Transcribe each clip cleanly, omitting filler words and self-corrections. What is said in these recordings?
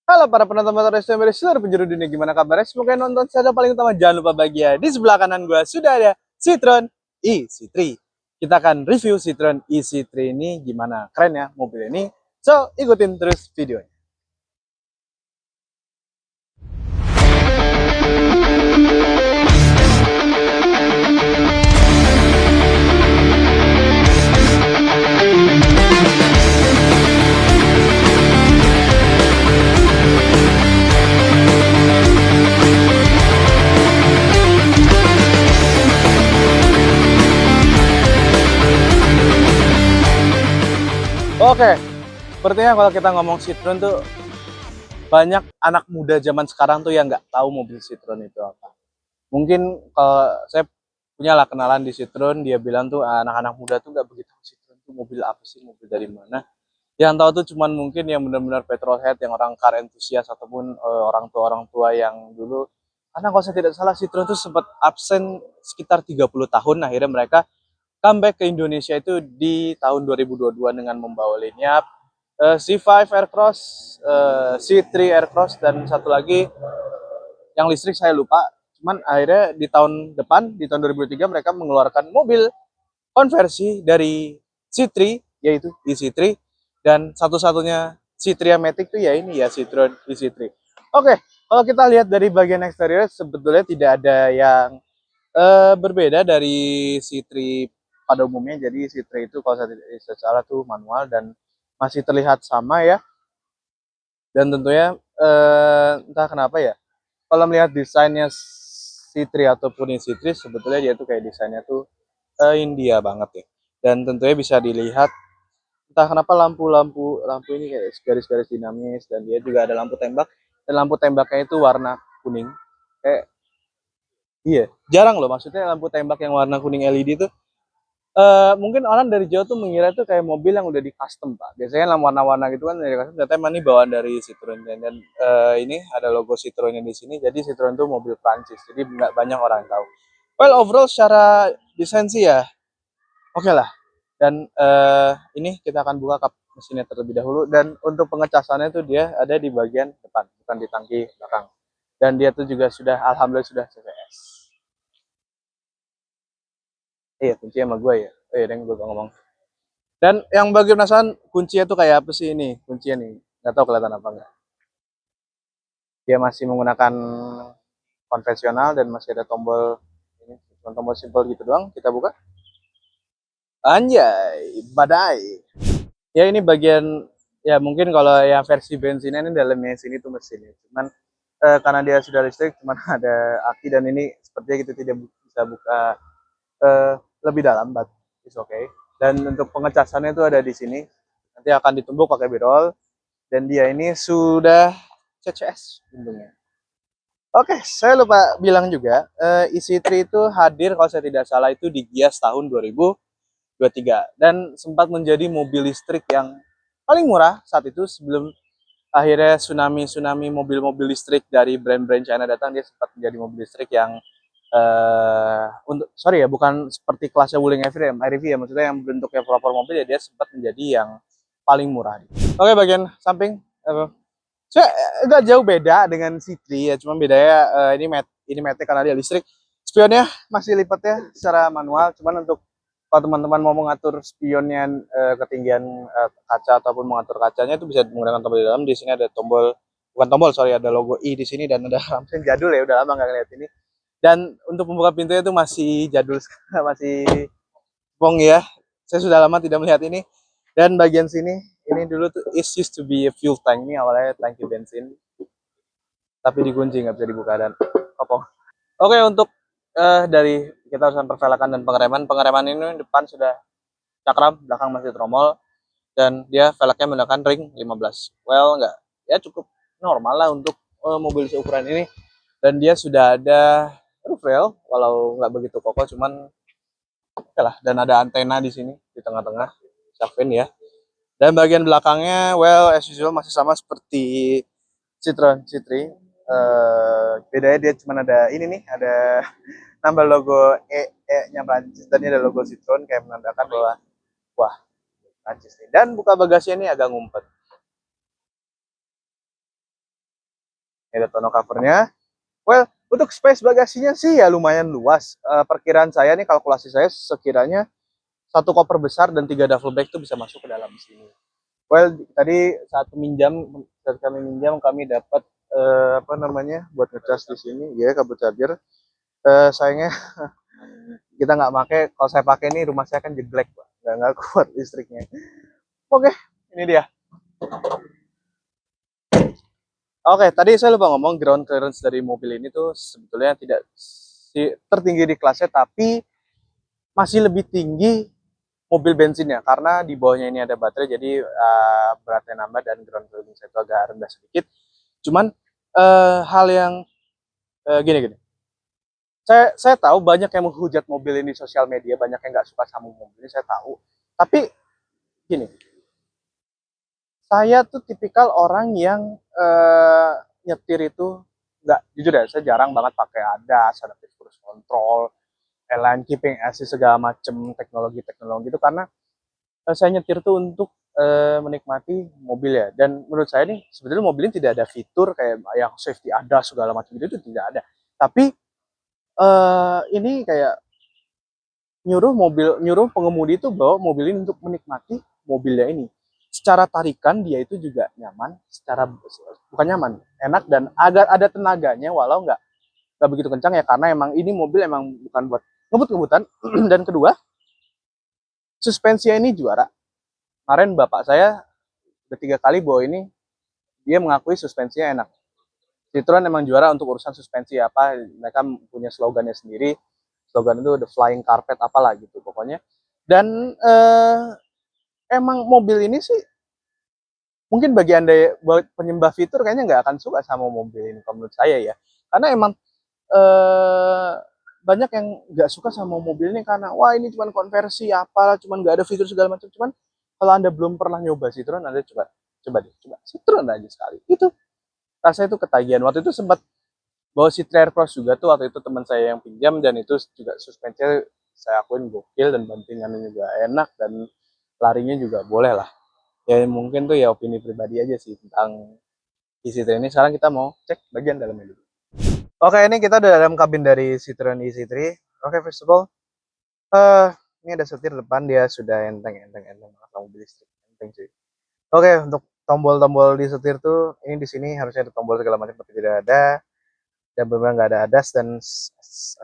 Halo para penonton motor STM dari seluruh penjuru dunia, gimana kabarnya? Semoga nonton saja paling utama, jangan lupa bahagia. Di sebelah kanan gua sudah ada Citroen E-C3. Kita akan review Citroen E-C3 ini gimana keren ya mobil ini. So, ikutin terus videonya. Oke, sepertinya kalau kita ngomong Citroen tuh banyak anak muda zaman sekarang tuh yang nggak tahu mobil Citroen itu apa. Mungkin kalau saya punya lah kenalan di Citroen, dia bilang tuh anak-anak muda tuh nggak begitu tahu Citroen tuh mobil apa sih, mobil dari mana. Yang tahu tuh cuman mungkin yang benar-benar petrolhead, yang orang car enthusiast ataupun orang tua yang dulu. Karena kalau saya tidak salah Citroen tuh sempat absen sekitar 30 tahun, akhirnya mereka comeback ke Indonesia itu di tahun 2022 dengan membawa line up C5 Aircross, C3 Aircross, dan satu lagi yang listrik saya lupa. Cuman akhirnya di tahun depan, di tahun 2003 mereka mengeluarkan mobil konversi dari C3, yaitu EC3, dan satu-satunya C3 Matic itu ya ini ya Citroen EC3. Oke, kalau kita lihat dari bagian eksterior sebetulnya tidak ada yang berbeda dari C3 pada umumnya. Jadi C3 itu kalau saya tidak salah tuh manual dan masih terlihat sama ya. Dan tentunya entah kenapa ya, kalau melihat desainnya C3 ataupun C3 sebetulnya dia tuh kayak desainnya tuh India banget ya. Dan tentunya bisa dilihat entah kenapa lampu ini kayak garis-garis dinamis, dan dia juga ada lampu tembak, dan lampu tembaknya itu warna kuning. Kayak iya, jarang loh maksudnya lampu tembak yang warna kuning LED itu. Mungkin orang dari jauh tuh mengira itu kayak mobil yang udah di custom, Pak. Biasanya lampu warna-warna gitu kan dari custom, ternyata emang ini bawaan dari Citroen. Dan ini ada logo Citroennya di sini. Jadi Citroen tuh mobil Prancis. Jadi nggak banyak orang yang tahu. Well, overall secara desain sih ya oke lah. Dan ini kita akan buka kap mesinnya terlebih dahulu. Dan untuk pengecasannya tuh dia ada di bagian depan, bukan di tangki belakang. Dan dia tuh juga sudah, alhamdulillah sudah CVS. Iya, kunci sama gue ya. Oh iya, dan gue ngomong. Dan yang bagi penasaran kuncinya tuh kayak apa sih ini? Kuncinya nih, nggak tahu kelihatan apa enggak. Dia masih menggunakan konvensional dan masih ada tombol ini, tombol simpel gitu doang. Kita buka. Anjay, badai. Ya ini bagian, ya mungkin kalau yang versi bensinnya ini dalamnya sini tuh mesinnya. Cuman karena dia sudah listrik, cuman ada aki, dan ini sepertinya kita tidak bisa buka eh, lebih dalam, but it's okay. Dan untuk pengecasannya itu ada di sini. Nanti akan ditumbuk pakai birol. Dan dia ini sudah CCS untungnya. Oke, saya lupa bilang juga, EC3 itu hadir kalau saya tidak salah itu di Gias tahun 2023 dan sempat menjadi mobil listrik yang paling murah saat itu sebelum akhirnya tsunami mobil-mobil listrik dari brand-brand China datang. Dia sempat menjadi mobil listrik yang untuk sorry ya, bukan seperti kelasnya Wuling RV ya, maksudnya yang bentuknya proper mobil ya, dia sempat menjadi yang paling murah. Oke, bagian samping saya nggak jauh beda dengan C3 ya, cuma bedanya ini Matic karena dia listrik. Spionnya masih lipatnya secara manual, cuman untuk kalau teman-teman mau mengatur spionnya ketinggian kaca ataupun mengatur kacanya itu bisa menggunakan tombol di dalam. Di sini ada tombol, bukan tombol sorry, ada logo I di sini dan ada lampu jadul ya, udah lama nggak ngeliat ini. Dan untuk membuka pintunya itu masih jadul, masih pong ya. Saya sudah lama tidak melihat ini. Dan bagian sini, ini dulu tuh it used to be a fuel tank. Ini awalnya tangki bensin, tapi dikunci nggak bisa dibuka dan kopong. Oke, untuk dari kita urusan pervelakan dan pengereman. Pengereman ini depan sudah cakram, belakang masih tromol, dan dia velgnya menggunakan ring 15. Well, nggak, ya cukup normal lah untuk mobil seukuran ini. Dan dia sudah ada roof rail, walau nggak begitu kokoh, cuman oke lah. Dan ada antena di sini di tengah-tengah, Sharkfin ya. Dan bagian belakangnya, well, as usual masih sama seperti Citroen C3. Bedanya dia cuma ada ini nih, ada nambah logo E-nya Prancis, dan ini ada logo Citroen kayak menandakan bahwa wah, Prancis nih. Dan buka bagasinya ini agak ngumpet. Ini ada tonneau covernya. Well, untuk space bagasinya sih ya lumayan luas. Perkiraan saya nih, kalkulasi saya sekiranya satu koper besar dan 3 duffel bag itu bisa masuk ke dalam sini. Well, tadi saat kami minjam, kami dapat apa namanya buat ngecas di sini, ya kabel charger. Sayangnya kita nggak pakai. Kalau saya pakai ini rumah saya kan jeglek, Pak. Nggak kuat listriknya. Oke, ini dia. Oke, tadi saya lupa ngomong ground clearance dari mobil ini tuh sebetulnya tidak tertinggi di kelasnya, tapi masih lebih tinggi mobil bensinnya karena di bawahnya ini ada baterai, jadi beratnya nambah dan ground clearance itu agak rendah sedikit. Cuman hal yang gini-gini, saya tahu banyak yang menghujat mobil ini di sosial media, banyak yang nggak suka sama mobil ini, saya tahu. Tapi gini, saya tuh tipikal orang yang nyetir itu nggak, jujur ya, saya jarang banget pakai ADAS, adaptive cruise control, lane keeping assist segala macem teknologi itu, karena saya nyetir tuh untuk menikmati mobil ya. Dan menurut saya nih sebetulnya mobil ini tidak ada fitur kayak yang safety ADAS segala macam itu tidak ada. Tapi ini kayak nyuruh pengemudi itu bawa mobil ini untuk menikmati mobilnya ini. Secara tarikan dia itu juga nyaman, bukan nyaman, enak, dan agak ada tenaganya walau nggak begitu kencang ya, karena emang ini mobil emang bukan buat ngebut-ngebutan. Dan kedua, suspensinya ini juara. Kemarin bapak saya udah 3 kali bawa ini, dia mengakui suspensinya enak. Citroen emang juara untuk urusan suspensi, apa mereka punya slogannya sendiri. Slogan itu the flying carpet apalah gitu pokoknya. Dan emang mobil ini sih mungkin bagi anda penyembah fitur kayaknya nggak akan suka sama mobil ini kalau menurut saya ya, karena emang eh, banyak yang nggak suka sama mobil ini karena wah ini cuma konversi apalah, cuma nggak ada fitur segala macam. Cuman kalau anda belum pernah nyoba Citroen, anda coba Citroen aja sekali, itu rasanya itu ketagihan. Waktu itu sempat bawa Citroen Cross juga tuh, waktu itu teman saya yang pinjam, dan itu juga suspensinya saya akuin gokil dan bantingannya juga enak dan larinya juga boleh lah. Ya mungkin tuh ya opini pribadi aja sih tentang e-Citroen ini. Sekarang kita mau cek bagian dalamnya dulu. Oke, ini kita udah dalam kabin dari Citroen E-C3. Oke, first of all, ini ada setir depan, dia sudah enteng banget, mobil listrik enteng cuy. Oke, untuk tombol-tombol di setir tuh ini di sini harusnya ada tombol segala macam, tapi tidak ada. Dan benar nggak ada ADAS dan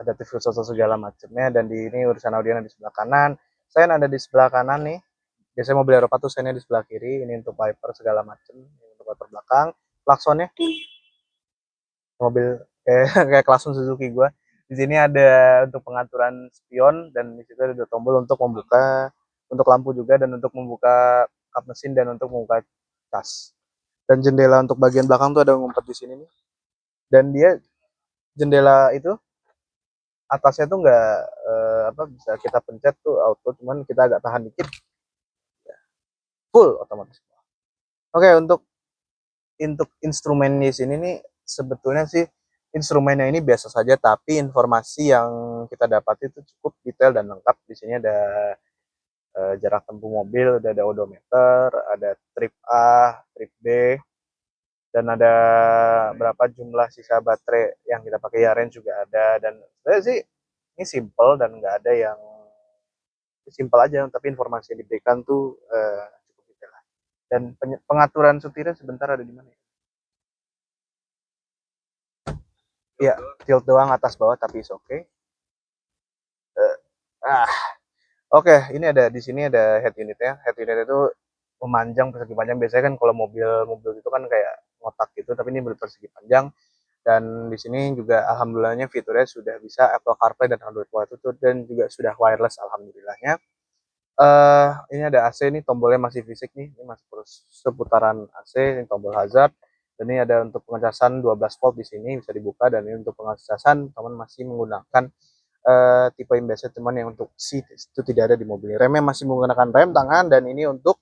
ada TV sosok segala macamnya. Dan di ini urusan audio di sebelah kanan, saya ada di sebelah kanan nih. Biasanya mobil Eropa tuh saya di sebelah kiri, ini untuk wiper segala macam, ini untuk wiper belakang. Klaksonnya mobil kayak klakson Suzuki gua. Di sini ada untuk pengaturan spion, dan di situ ada tombol untuk membuka, untuk lampu juga, dan untuk membuka kap mesin dan untuk membuka cas. Dan jendela untuk bagian belakang tuh ada ngumpet di sini nih. Dan dia jendela itu atasnya tuh nggak apa, bisa kita pencet tuh auto, cuman kita agak tahan dikit, full otomatis. Oke, untuk instrumen di sini nih sebetulnya sih instrumennya ini biasa saja, tapi informasi yang kita dapat itu cukup detail dan lengkap. Di sini ada jarak tempuh mobil, ada odometer, ada trip A, trip B, dan ada berapa jumlah sisa baterai yang kita pakai, ya range juga ada. Dan sebenarnya sih ini simple dan nggak ada yang simpel aja, tapi informasi yang diberikan tuh cukup detail. Dan pengaturan setirnya sebentar ada di mana ya? Iya, tilt doang atas bawah, tapi is oke. Uh, ah, oke, ini ada di sini ada head unitnya. Head unit itu memanjang, persegi panjang. Biasanya kan kalau mobil itu kan kayak ngotak gitu, tapi ini persegi panjang. Dan di sini juga alhamdulillahnya fiturnya sudah bisa Apple CarPlay dan Android Auto, dan juga sudah wireless alhamdulillahnya. Ini ada AC nih, tombolnya masih fisik nih, ini masih terus seputaran AC, ini tombol hazard. Dan ini ada untuk pengecasan 12 volt di sini bisa dibuka, dan ini untuk pengecasan teman masih menggunakan tipe imbasnya, teman yang untuk seat itu tidak ada di mobil ini. Remnya masih menggunakan rem tangan, dan ini untuk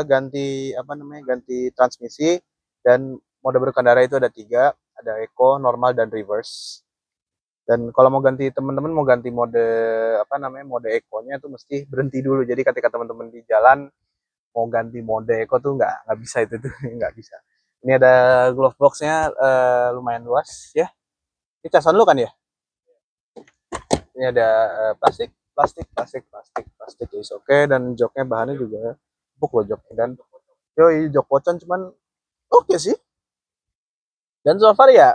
ganti apa namanya, ganti transmisi. Dan mode berkendara itu ada 3, ada eco, normal, dan reverse. Dan kalau mau ganti, teman-teman mau ganti mode apa namanya, mode eco-nya tuh mesti berhenti dulu. Jadi ketika teman-teman di jalan mau ganti mode eco tuh nggak bisa itu tuh nggak bisa. Ini ada glove boxnya lumayan luas ya. Ini casan lu kan ya? Ini ada plastik is oke, dan joknya bahannya juga empuk loh joknya, dan yoi jok pocong cuman oke sih. Dan so far ya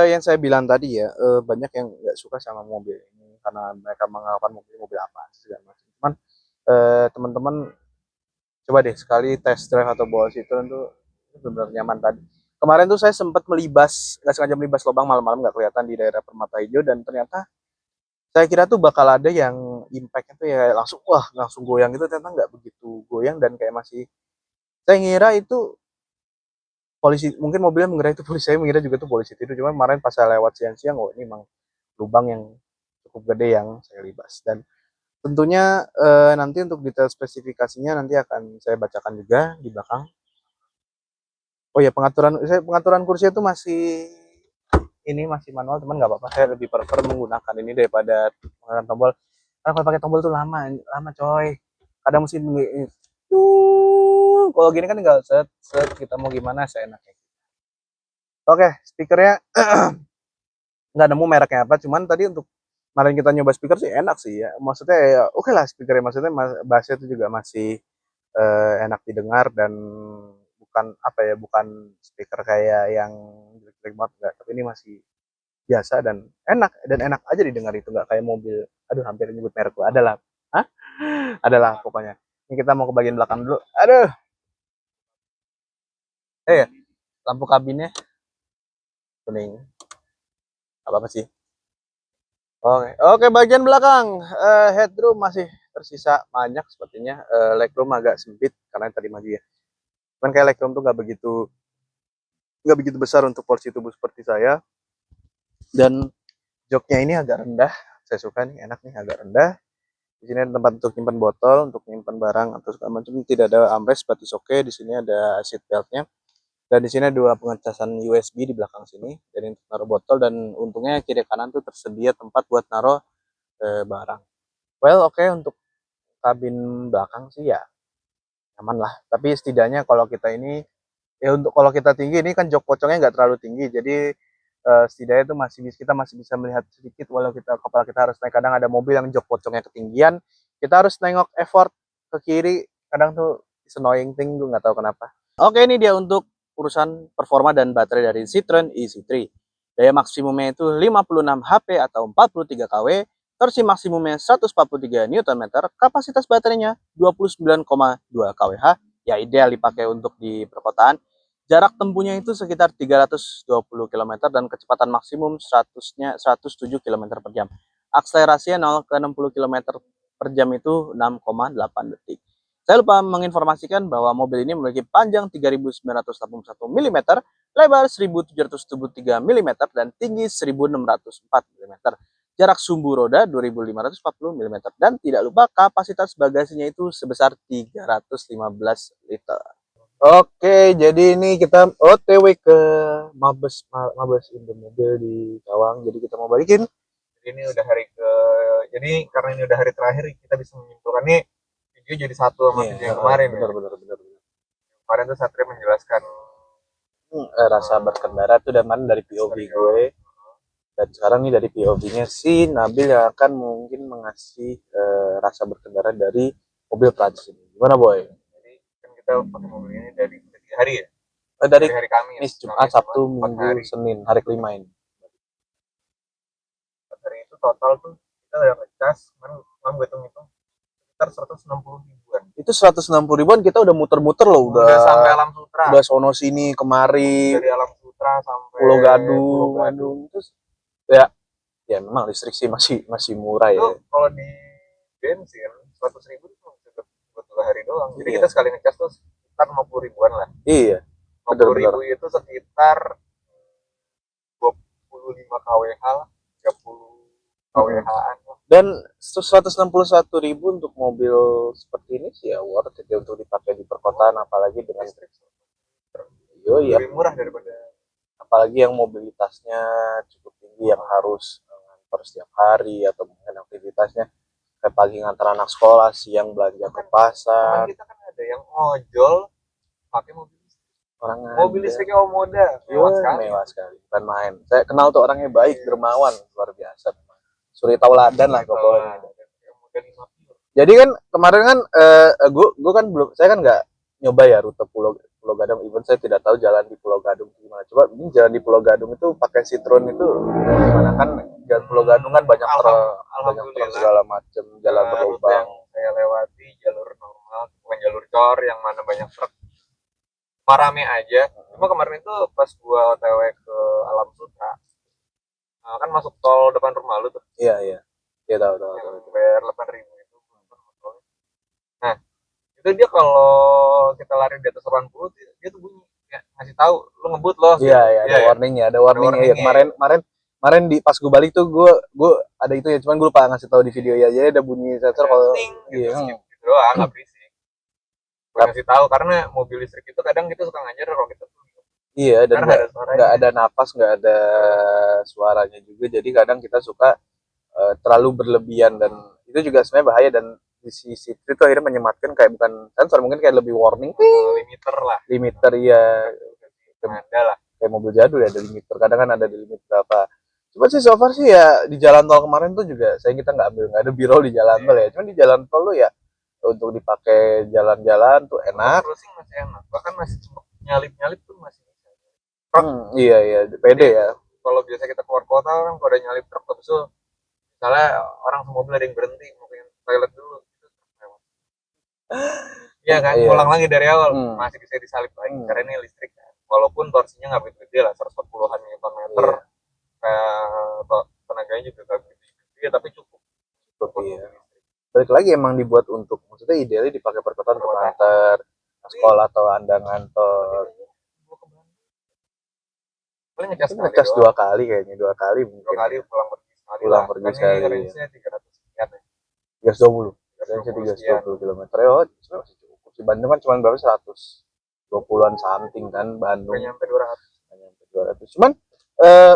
yang saya bilang tadi ya, banyak yang nggak suka sama mobil ini karena mereka menganggap mobil apa segala macam. Cuman teman-teman coba deh sekali test drive atau bawa situ itu benar nyaman tadi. Kemarin tuh saya sempat melibas, nggak sengaja melibas lubang malam-malam nggak kelihatan di daerah Permata Hijau, dan ternyata saya kira tuh bakal ada yang impact-nya tuh ya langsung wah langsung goyang gitu, ternyata nggak begitu goyang dan kayak masih, saya ngira itu polisi, mungkin mobilnya mengira itu polisi, saya mengira juga itu polisi itu, cuma kemarin pas saya lewat siang-siang oh ini emang lubang yang cukup gede yang saya libas. Dan tentunya nanti untuk detail spesifikasinya nanti akan saya bacakan juga di belakang. Oh ya, pengaturan kursi itu masih, ini masih manual teman, nggak apa-apa, saya lebih prefer menggunakan ini daripada menggunakan tombol, karena kalau pakai tombol tuh lama lama coy, kadang mesti tuh kalau gini kan tinggal set set kita mau gimana saya enaknya. Oke, speakernya nggak nemu mereknya apa, cuman tadi untuk kemarin kita nyoba speaker sih enak sih ya, maksudnya ya oke lah speakernya, maksudnya bassnya itu juga masih enak didengar, dan bukan apa ya, bukan speaker kayak yang jelek-jelek banget enggak, tapi ini masih biasa dan enak aja didengar, itu nggak kayak mobil, aduh hampir nyebut merek gua, adalah Hah? Adalah pokoknya. Ini kita mau ke bagian belakang dulu, aduh lampu kabinnya kuning, apa apa sih. Oke, oke, bagian belakang headroom masih tersisa banyak sepertinya. Legroom agak sempit karena tadi maju ya, cuman kayak legroom tuh nggak begitu besar untuk porsi tubuh seperti saya. Dan joknya ini agak rendah, saya suka nih, enak nih, agak rendah. Di sini ada tempat untuk nyimpan botol, untuk nyimpan barang atau segala macam. Tidak ada armrest, but it's okay. Di sini ada seat beltnya. Dan di sini ada dua pengecasan USB di belakang sini, jadi untuk naruh botol, dan untungnya kiri kanan tuh tersedia tempat buat naruh barang. Well, oke, untuk kabin belakang sih ya aman lah. Tapi setidaknya kalau kita ini ya, untuk kalau kita tinggi ini kan jok pocongnya nggak terlalu tinggi, jadi setidaknya itu kita masih bisa melihat sedikit, walau kepala kita harus naik, kadang ada mobil yang jok pocongnya ketinggian, kita harus nengok effort ke kiri, kadang tuh is annoying thing, gue nggak tahu kenapa. Oke, ini dia untuk urusan performa dan baterai dari Citroen EC3. Daya maksimumnya itu 56 HP atau 43 kW, torsi maksimumnya 143 Nm, kapasitas baterainya 29,2 kWh, ya ideal dipakai untuk di perkotaan. Jarak tempuhnya itu sekitar 320 km dan kecepatan maksimum 107 km per jam. Akselerasinya 0 ke 60 km per jam itu 6,8 detik. Saya lupa menginformasikan bahwa mobil ini memiliki panjang 3.981 mm, lebar 1.773 mm, dan tinggi 1.604 mm. Jarak sumbu roda 2.540 mm. Dan tidak lupa kapasitas bagasinya itu sebesar 315 liter. Oke, jadi ini kita OTW ke Mabes Indomobil di Cawang. Jadi kita mau balikin. Jadi ini udah jadi karena ini udah hari terakhir, kita bisa menyimpulkan nih video jadi satu sama video yang kemarin. Benar. Kemarin tuh Satria menjelaskan rasa berkendara tuh dari POV gue, dan sekarang nih dari POV-nya si Nabil yang akan mungkin mengasih rasa berkendara dari mobil Prancis ini. Gimana boy? Jadi kan kita pakai mobil ini dari 3 hari ya? Dari hari Kamis, Jumat, Sabtu, Minggu, Senin, hari kelima ini. Hari itu total tuh kita udah ngecas, kemarin gue hitung sekitar 160 ribuan. Itu 160 ribuan kita udah muter-muter loh, udah sampai Alam Sutra. Udah sono sini kemari. Dari Alam Sutra sampai Pulau Gadung. Terus ya memang listrik sih masih murah ya. Kalau di bensin 100 ribu itu buat 2 hari doang. Jadi kita sekali ngecas tuh sekitar 50 ribuan lah. Iya. 50 ribu itu sekitar 25 kWh lah, 30 kWh-an. Dan 161.000 untuk mobil seperti ini sih ya worth it ya untuk dipakai di perkotaan, apalagi dengan listrik. Iya. Lebih murah daripada, apalagi yang mobilitasnya cukup tinggi, yang harus ngantor setiap hari atau mungkin aktivitasnya kayak pagi ngantar anak sekolah, siang belanja ke pasar. Kita kan ada yang ojol pakai mobil listrik. Orang Mobil ada. listriknya Omoda, mewah sekali. Mewah sekali, bukan main. Saya kenal tuh orangnya baik, dermawan, luar biasa. Suri tauladan lah pokoknya. Omoda 5 pure. Jadi kan kemarin kan gue kan belum, saya kan nggak nyoba ya rute Pulau Gadung, even saya tidak tahu jalan di Pulau Gadung gimana. Coba ini jalan di Pulau Gadung itu pakai Citroen itu gimana, kan jalan Pulau Gadung kan banyak truk segala macam, jalan berlubang. Yang saya lewati jalur normal, bukan jalur cor yang mana banyak truk. Rame aja. Cuma kemarin itu pas gua OTW ke Alam Sutra, kan masuk tol depan rumah lu tuh. Iya. Iya tahu. Yang bayar 8.000 itu. Nah, itu dia kalau kita lari di atas 80 dia tuh bunyi ya, ngasih tahu lu ngebut loh. Iya, ada warningnya, ada warningnya. Kemarin di pas gue balik tuh gue ada itu ya, cuman gue lupa ngasih tahu di video ya. Jadi ada bunyi sensor kalau gitu doang, nggak berisik. Gue ngasih tahu karena mobil listrik itu kadang kita suka ngajar kalau kita tuh. Iya, dan nggak ada napas, nggak ada suaranya juga. Jadi kadang kita suka terlalu berlebihan, dan itu juga sebenarnya bahaya. Dan di sisi itu akhirnya menyematkan kayak bukan sensor, mungkin kayak lebih warning. Limiter ya. Ada lah. Kayak mobil jadul ya, ada limiter. Kadang kan ada di limit berapa. Cuma sih so far sih ya di jalan tol kemarin tuh juga saya kita nggak ada biro di jalan tol ya. Cuma di jalan tol lo ya untuk dipakai jalan-jalan tuh enak. Cruising masih enak. Bahkan masih nyalip tuh masih bisa. Iya, pede ya. Kalau biasa kita keluar kota kan kalau ada nyalip truk, habis itu misalnya orang semobil ada yang berhenti mau pengen toilet dulu. Iya kan, ulang lagi dari awal, masih bisa disalip lagi karena ini listrik kan. Walaupun torsinya nggak begitu gede lah, 140-an Newton meter, tenaganya juga nggak begitu gede, tapi cukup. Iya. Balik lagi emang dibuat untuk, maksudnya idealnya dipakai perkotaan untuk antar sekolah atau andangan atau paling ngecas 2 kali kayaknya, 2 kali mungkin. 2 kali pulang pergi sekali. Range-nya 300 sekian ya. 320. Range 320 km. Oh, masih cukup. Di Bandung kan cuma berapa, 120-an something kan Bandung. Nggak nyampe 200. Cuman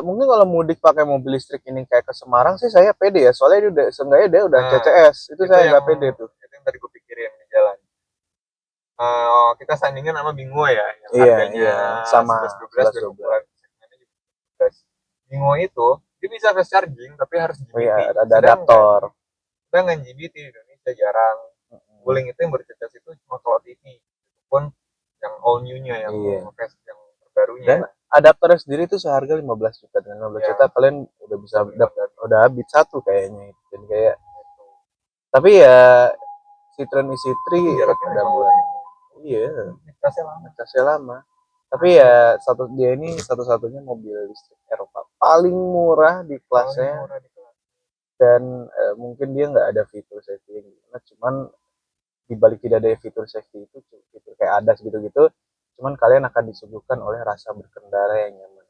mungkin kalau mudik pakai mobil listrik ini kayak ke Semarang sih saya pede ya, soalnya dia seenggaknya dia udah CCS. Itu saya nggak pede tuh. Itu yang tadi gue pikirin di jalan. Kita sandingin sama Bingo ya, yang harganya sama 11-12. Bingo itu dia bisa fast charging tapi harus GBT. Ada adaptor. Sedangkan GBT di Indonesia jarang. Wuling itu yang berCCS itu cuma kalau TV, pun yang all new-nya, yang fast, yang terbarunya. Dan adaptornya sendiri itu seharga 15 juta. Dengan 15 juta kalian udah bisa udah habis satu kayaknya. Dan kayak tapi ya Citroen isi3 udah bulan. Iya, casnya lama. Tapi ya dia ini satu-satunya mobil listrik Eropa paling murah di kelasnya. Dan mungkin dia nggak ada fitur safety yang gimana, cuman dibalik tidak ada fitur safety itu, fitur kayak ADAS gitu-gitu, cuman kalian akan disuguhkan oleh rasa berkendara yang nyaman.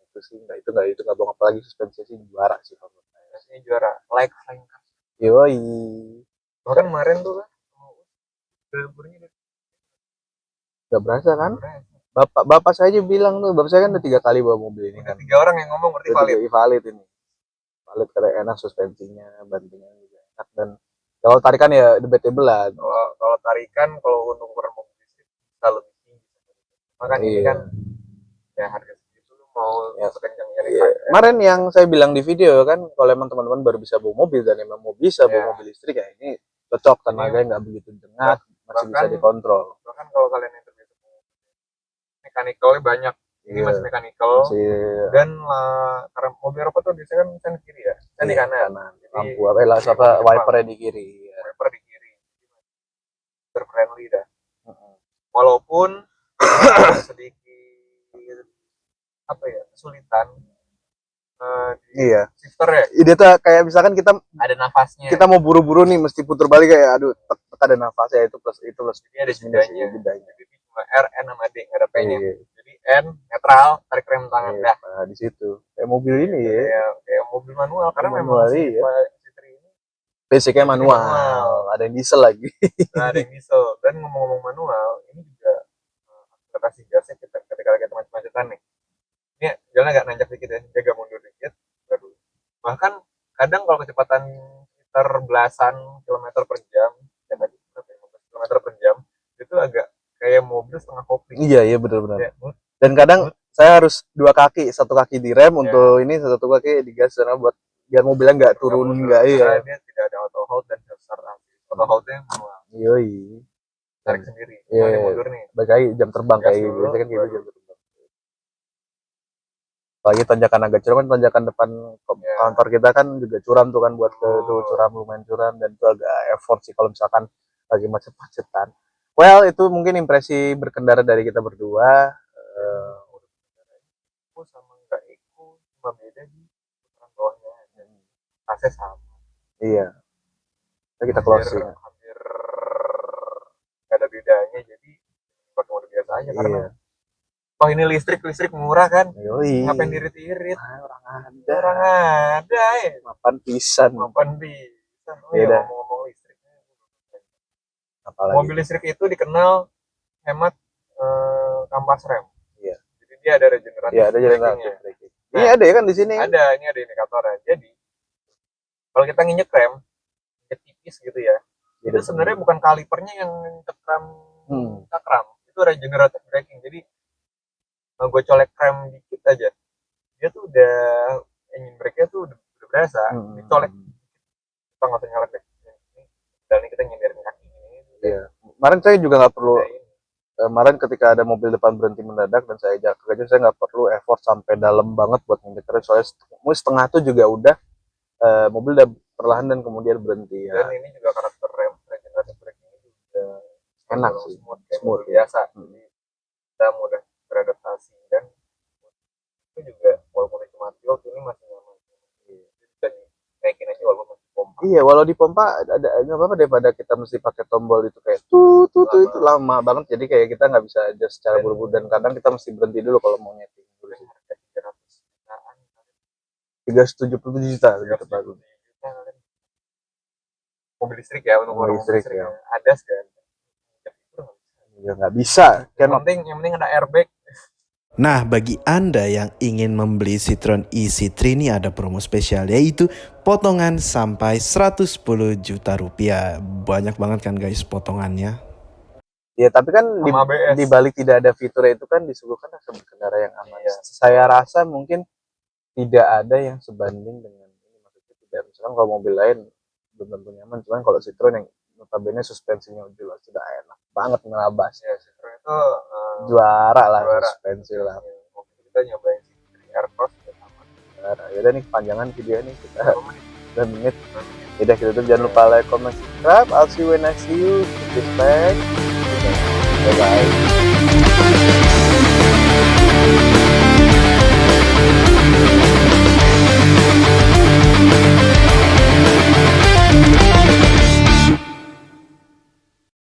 Itu nggak bohong, apalagi suspensi sih juara sih kalau menurut saya. Rasanya juara, like flying car. Yoi. Bahkan kemarin tuh kan nggak berasa kan? Bapak saya aja bilang tuh, bapak saya kan udah 3 kali bawa mobil ini kan. 3 orang yang ngomong berarti valid ini. Valid karena enak, suspensinya, bantingan juga enak, dan kalau tarikan ya debatable lah. Kalau tarikan, kalau untuk ukuran mobil listrik bisa lebih tinggi. Makanya ini kan ya harga segitu lu mau sekencang nyari. Kemarin yang saya bilang di video kan, kalau emang teman-teman baru bisa bawa mobil dan emang mau bisa bawa mobil listrik ya ini cocok, tenaganya nggak begitu dengat, masih bisa dikontrol. Bahkan kalau kalian yang terbiasa mekanikalnya banyak, ini masih mekanikal. Dan karena mobil Eropa tuh biasanya kan sen kiri ya, sen di kanan. Lampu wipernya di kiri. Wiper di kiri. Friendly dah. Walaupun sedikit kesulitan. Shifter ya. Ide tuh kayak misalkan kita ada nafasnya. Kita mau buru-buru nih, mesti putar balik kayak aduh, ada nafasnya, itu plus. Jadi ada jedanya. Jadi cuma R, N sama D, nggak ada P-nya. Jadi N netral, tarik rem tangan dah. Nah, di situ. Kayak mobil ini ya. Kayak mobil manual karena memang basicnya manual. Ada yang diesel lagi. Ada yang diesel. Dan ngomong-ngomong manual, ini juga akselerasi gasnya ketika lagi macet-macetan nih. Ini jalan agak nanjak dikit ya, jaga mundur dikit, baru. Bahkan kadang kalau kecepatan sekitar belasan kilometer per jam, ya tadi 15 kilometer per jam, itu agak kayak mobil setengah kopling. Iya benar-benar. Dan kadang saya harus dua kaki, satu kaki direm untuk ini, satu kaki digas karena buat biar mobilnya nggak turun nggak Karena iya. dia tidak ada auto hold dan start auto holdnya manual, Yoi. tarik sendiri. Iya. Kalau dia mundur nih, Balik lagi jam terbang gas kayak dulu, biasanya kan gitu baru. jam terbang. Apalagi tanjakan agak curam kan, tanjakan depan kantor kita kan juga curam tuh kan, buat ke itu curam, lumayan curam, dan itu agak effort sih kalau misalkan lagi macet-macetan. Well, itu mungkin impresi berkendara dari kita berdua. Eco sama nggak eco cuma beda di putaran bawahnya aja. AC sama. Iya. Nah, kita closing. Hampir nggak ada bedanya, jadi pakai mode biasa aja karena Iya. oh ini listrik murah kan, Yoi. ngapain dirit-irit? Orang Orang ada ya. mapan pisan. Mapan bisa. Oh Iya ya, dah. ngomong-ngomong listriknya, Apalagi mobil listrik itu dikenal hemat kampas rem. Iya. Jadi dia ada regeneratif Iya, ada jalan brakingnya. Nah, ini ada ya kan di sini. Ini ada indikatornya. Jadi kalau kita nginjek rem, nginjek tipis gitu ya, itu sebenarnya bukan kalipernya yang ngeram cakram, itu regeneratif braking. Jadi gue colek rem dikit aja, dia tuh udah engine brake-nya tuh udah berasa. Dicolek, kita nggak usah nyalek deh. Dan ini kita nyenderin kaki ini. Iya. Kemarin saya juga nggak perlu. Kemarin ketika ada mobil depan berhenti mendadak dan saya ajak kerja, saya nggak perlu effort sampai dalam banget buat nginjek rem, soalnya setengah tuh juga udah mobil udah perlahan dan kemudian berhenti ya. Dan ini juga karakter rem regeneratif braking ini juga enak sih, smooth biasa. Jadi kita mudah beradaptasi, dan itu juga walaupun itu manual ini masih nyaman. Bisa dinaikin aja walaupun masih pompa. Iya, walau di pompa ada nggak apa-apa daripada kita mesti pakai tombol itu kayak tuh itu lama banget, jadi kayak kita nggak bisa aja secara buru-buru, dan kadang kita mesti berhenti dulu kalau mau nyeting. 377 juta gitu bagus. Mobil listrik ya, untuk mobil listrik ya. Ada kan? Ya nggak bisa. Yang penting ada airbag. Nah, bagi Anda yang ingin membeli Citroen e-C3 ini ada promo spesial, yaitu potongan sampai 110 juta rupiah. Banyak banget kan guys potongannya. Ya tapi kan di balik tidak ada fitur itu kan disuguhkan rasa berkendara yang aman. Iya. Saya rasa mungkin tidak ada yang sebanding dengan ini, maksudnya tidak. Misalkan kalau mobil lain belum tentu nyaman, cuman kalau Citroen yang notabene suspensinya jelas sudah enak banget ngelabas. Ya, Citroen itu juara lah, suspensi lah. Kita nyobain Citroen Aircross juga sama. Yaudah nih kepanjangan video ini, kita 2 menit. Yaudah kita tutup, jangan lupa like, comment, subscribe. I'll see you when I see you. Respect. Bye bye.